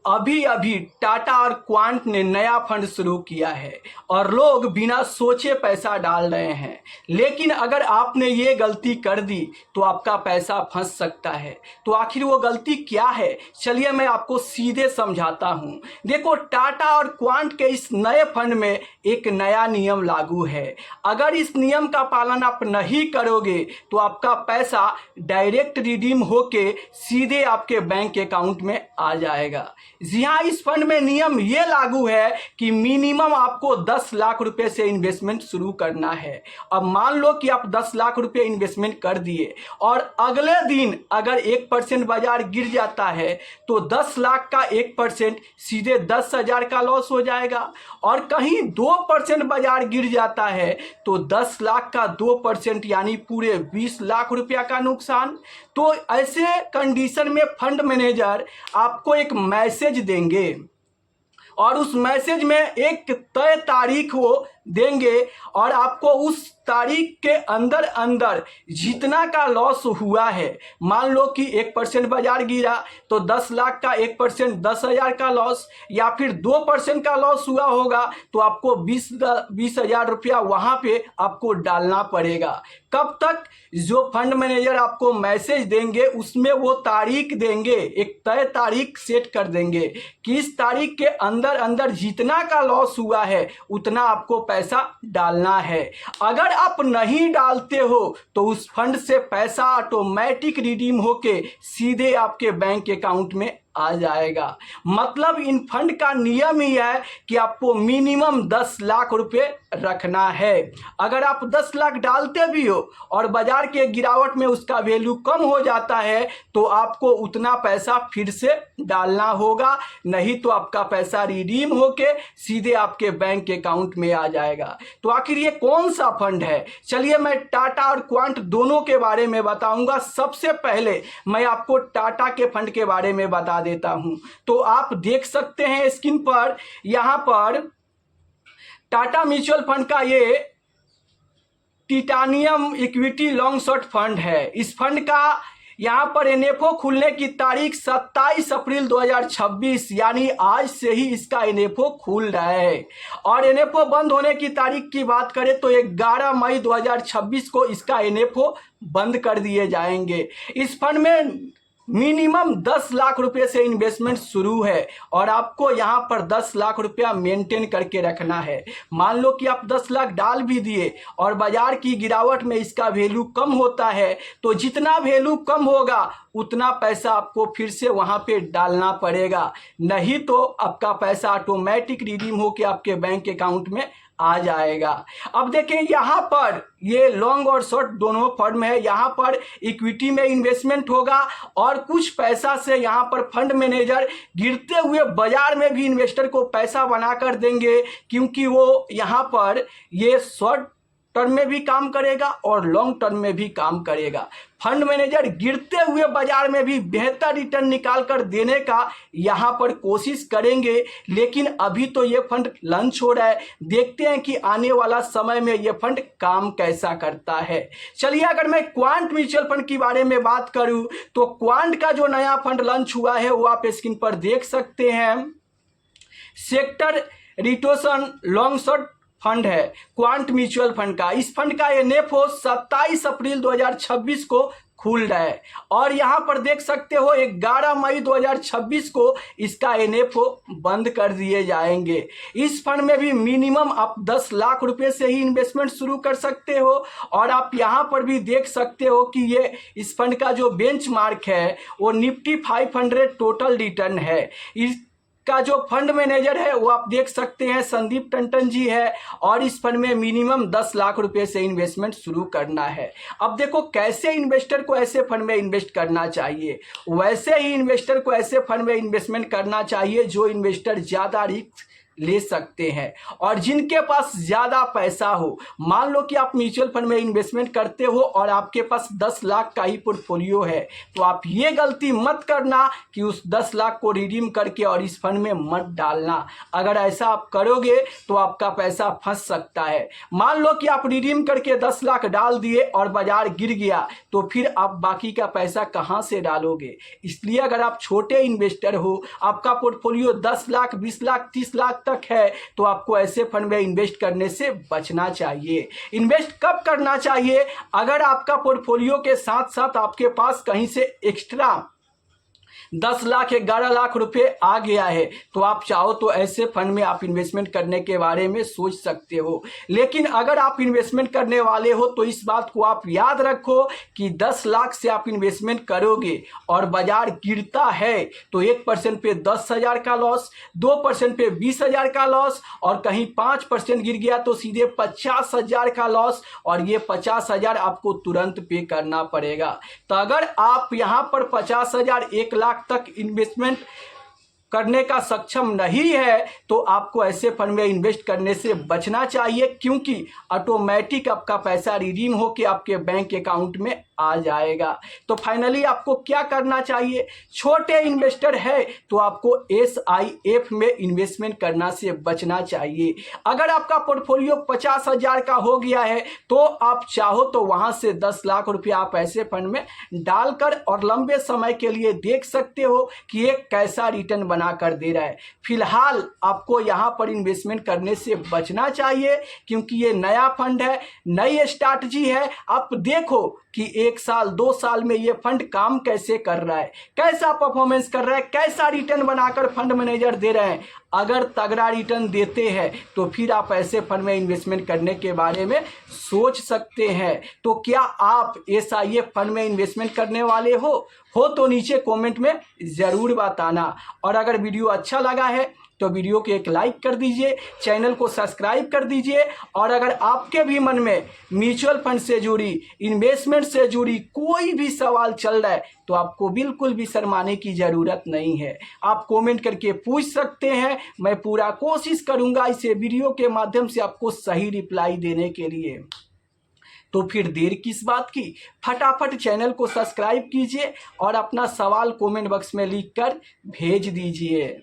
अभी अभी टाटा और क्वांट ने नया फंड शुरू किया है और लोग बिना सोचे पैसा डाल रहे हैं। लेकिन अगर आपने ये गलती कर दी तो आपका पैसा फंस सकता है। तो आखिर वो गलती क्या है, चलिए मैं आपको सीधे समझाता हूँ। देखो, टाटा और क्वांट के इस नए फंड में एक नया नियम लागू है। अगर इस नियम का पालन आप नहीं करोगे तो आपका पैसा डायरेक्ट रिडीम होके सीधे आपके बैंक अकाउंट में आ जाएगा। जी हाँ, इस फंड में नियम ये लागू है कि मिनिमम आपको 10 लाख रुपए से इन्वेस्टमेंट शुरू करना है। अब मान लो कि आप 10 लाख रुपए इन्वेस्टमेंट कर दिए और अगले दिन अगर 1% बाजार गिर जाता है तो 10 लाख का 1% सीधे 10,000 का लॉस हो जाएगा। और कहीं 2% बाजार गिर जाता है तो 10 लाख का 2% यानी पूरे 20 लाख रुपया का नुकसान। तो ऐसे कंडीशन में फंड मैनेजर आपको एक मैसेज देंगे और उस मैसेज में एक तय तारीख वो देंगे और आपको उस तारीख के अंदर अंदर जितना का लॉस हुआ है, मान लो कि 1% बाजार गिरा तो 10 लाख का 1% 10,000 का लॉस, या फिर 2% का लॉस हुआ होगा तो आपको 20,000 रुपया वहां पे आपको डालना पड़ेगा। कब तक? जो फंड मैनेजर आपको मैसेज देंगे उसमें वो तारीख देंगे, एक तय तारीख सेट कर देंगे कि इस तारीख के अंदर अंदर जितना का लॉस हुआ है उतना आपको पैसा डालना है। अगर आप नहीं डालते हो तो उस फंड से पैसा ऑटोमेटिक रिडीम होके सीधे आपके बैंक अकाउंट में आ जाएगा। मतलब इन फंड का नियम ही है कि आपको मिनिमम 10 लाख रुपए रखना है। अगर आप 10 लाख डालते भी हो और बाजार के गिरावट में उसका वैल्यू कम हो जाता है तो आपको उतना पैसा फिर से डालना होगा, नहीं तो आपका पैसा रिडीम होके सीधे आपके बैंक अकाउंट में आ जाएगा। तो आखिर ये कौन सा फंड है? चलिए मैं टाटा और क्वांट दोनों के बारे में बताऊंगा। सबसे पहले मैं आपको टाटा के फंड के बारे में बता देता हूं। तो आप देख सकते हैं स्क्रीन पर, यहां पर टाटा म्यूचुअल फंड का ये titanium equity long short fund है। इस फंड का यहां पर एनएफओ खुलने की तारीख 27 अप्रैल 2026 यानी आज से ही इसका एनएफओ खुल रहा है। और एनएफओ बंद होने की तारीख की बात करें तो 11 मई 2026 को इसका एनएफओ बंद कर दिए जाएंगे। इस फंड में मिनिमम 10 लाख रुपए से इन्वेस्टमेंट शुरू है और आपको यहां पर 10 लाख रुपया मेंटेन करके रखना है। मान लो कि आप 10 लाख डाल भी दिए और बाजार की गिरावट में इसका वैल्यू कम होता है तो जितना वैल्यू कम होगा उतना पैसा आपको फिर से वहां पे डालना पड़ेगा, नहीं तो आपका पैसा ऑटोमेटिक रिडीम होकर आपके बैंक अकाउंट में आ जाएगा। अब देखें यहाँ पर ये लॉन्ग और शॉर्ट दोनों फर्म है। यहाँ पर इक्विटी में इन्वेस्टमेंट होगा और कुछ पैसा से यहाँ पर फंड मैनेजर गिरते हुए बाजार में भी इन्वेस्टर को पैसा बना कर देंगे, क्योंकि वो यहाँ पर ये शॉर्ट टर्म में भी काम करेगा और लॉन्ग टर्म में भी काम करेगा। फंड मैनेजर गिरते हुए बाजार में भी बेहतर रिटर्न निकाल कर देने का यहाँ पर कोशिश करेंगे। लेकिन अभी तो ये फंड लॉन्च हो रहा है, देखते हैं कि आने वाला समय में ये फंड काम कैसा करता है। चलिए अगर मैं क्वांट म्यूचुअल फंड के बारे में बात करूं तो क्वांट का जो नया फंड लॉन्च हुआ है वो आप स्क्रीन पर देख सकते हैं। सेक्टर रिटोशन लॉन्ग शॉर्ट फंड है क्वांट म्यूचुअल फंड का। इस फंड का एनएफओ 27 अप्रैल 2026 को खुल रहा है और यहां पर देख सकते हो 11 मई 2026 को इसका एनएफओ बंद कर दिए जाएंगे। इस फंड में भी मिनिमम आप 10 लाख रुपए से ही इन्वेस्टमेंट शुरू कर सकते हो और आप यहां पर भी देख सकते हो कि ये इस फंड का जो बेंचमार्क है वो निफ्टी 500 टोटल रिटर्न है। का जो फंड मैनेजर है वो आप देख सकते हैं संदीप टंटन जी है और इस फंड में मिनिमम 10 लाख रुपए से इन्वेस्टमेंट शुरू करना है। अब देखो कैसे इन्वेस्टर को ऐसे फंड में इन्वेस्ट करना चाहिए, वैसे ही इन्वेस्टर को ऐसे फंड में इन्वेस्टमेंट करना चाहिए जो इन्वेस्टर ज़्यादा रिस्क ले सकते हैं। और जिनके पास ज़्यादा पैसा हो, मान लो कि आप म्यूचुअल फंड में इन्वेस्टमेंट करते हो और आपके पास 10 लाख का ही पोर्टफोलियो है, तो आप ये गलती मत करना कि उस 10 लाख को रिडीम करके और इस फंड में मत डालना। अगर ऐसा आप करोगे तो आपका पैसा फंस सकता है। मान लो कि आप रिडीम करके 10 लाख डाल दिए और बाजार गिर गया, तो फिर आप बाकी का पैसा कहाँ से डालोगे? इसलिए अगर आप छोटे इन्वेस्टर हो, आपका पोर्टफोलियो 10 लाख, 20 लाख, 30 लाख तक है, तो आपको ऐसे फंड में इन्वेस्ट करने से बचना चाहिए। इन्वेस्ट कब करना चाहिए? अगर आपका पोर्टफोलियो के साथ साथ आपके पास कहीं से एक्स्ट्रा 10 लाख 11 लाख रुपए आ गया है, तो आप चाहो तो ऐसे फंड में आप इन्वेस्टमेंट करने के बारे में सोच सकते हो। लेकिन अगर आप इन्वेस्टमेंट करने वाले हो तो इस बात को आप याद रखो कि 10 लाख से आप इन्वेस्टमेंट करोगे और बाजार गिरता है तो 1% पे 10,000 का लॉस, 2% पे 20,000 का लॉस, और कहीं 5% गिर गया तो सीधे 50,000 का लॉस, और ये 50,000 आपको तुरंत पे करना पड़ेगा। तो अगर आप यहाँ पर 50,000 1 लाख तक इन्वेस्टमेंट करने का सक्षम नहीं है तो आपको ऐसे फंड में इन्वेस्ट करने से बचना चाहिए, क्योंकि ऑटोमेटिक आपका पैसा रिडीम होकर आपके बैंक अकाउंट में आ जाएगा। तो फाइनली आपको क्या करना चाहिए? छोटे इन्वेस्टर है तो आपको SIF में इन्वेस्टमेंट करना से बचना चाहिए। अगर आपका पोर्टफोलियो 50,000 का हो गया है तो आप चाहो तो वहां से 10 लाख रुपया आप ऐसे फंड में डालकर और लंबे समय के लिए देख सकते हो कि ये कैसा रिटर्न बना कर दे रहा है। फिलहाल आपको यहाँ पर इन्वेस्टमेंट करने से बचना चाहिए, क्योंकि ये नया फंड है, नई स्ट्रैटेजी है। आप देखो कि 1 साल 2 साल में ये फंड काम कैसे कर रहा है, कैसा परफॉर्मेंस कर रहा है, कैसा रिटर्न बनाकर फंड मैनेजर दे रहे हैं। अगर तगड़ा रिटर्न देते हैं तो फिर आप ऐसे फंड में इन्वेस्टमेंट करने के बारे में सोच सकते हैं। तो क्या आप SIF फंड में इन्वेस्टमेंट करने वाले हो तो नीचे कमेंट में ज़रूर बताना। और अगर वीडियो अच्छा लगा है तो वीडियो को एक लाइक कर दीजिए, चैनल को सब्सक्राइब कर दीजिए। और अगर आपके भी मन में म्यूचुअल फंड से जुड़ी, इन्वेस्टमेंट से जुड़ी कोई भी सवाल चल रहा है तो आपको बिल्कुल भी शर्माने की ज़रूरत नहीं है, आप कमेंट करके पूछ सकते हैं। मैं पूरा कोशिश करूंगा इसे वीडियो के माध्यम से आपको सही रिप्लाई देने के लिए। तो फिर देर किस बात की, फटाफट चैनल को सब्सक्राइब कीजिए और अपना सवाल कमेंट बॉक्स में लिखकर भेज दीजिए।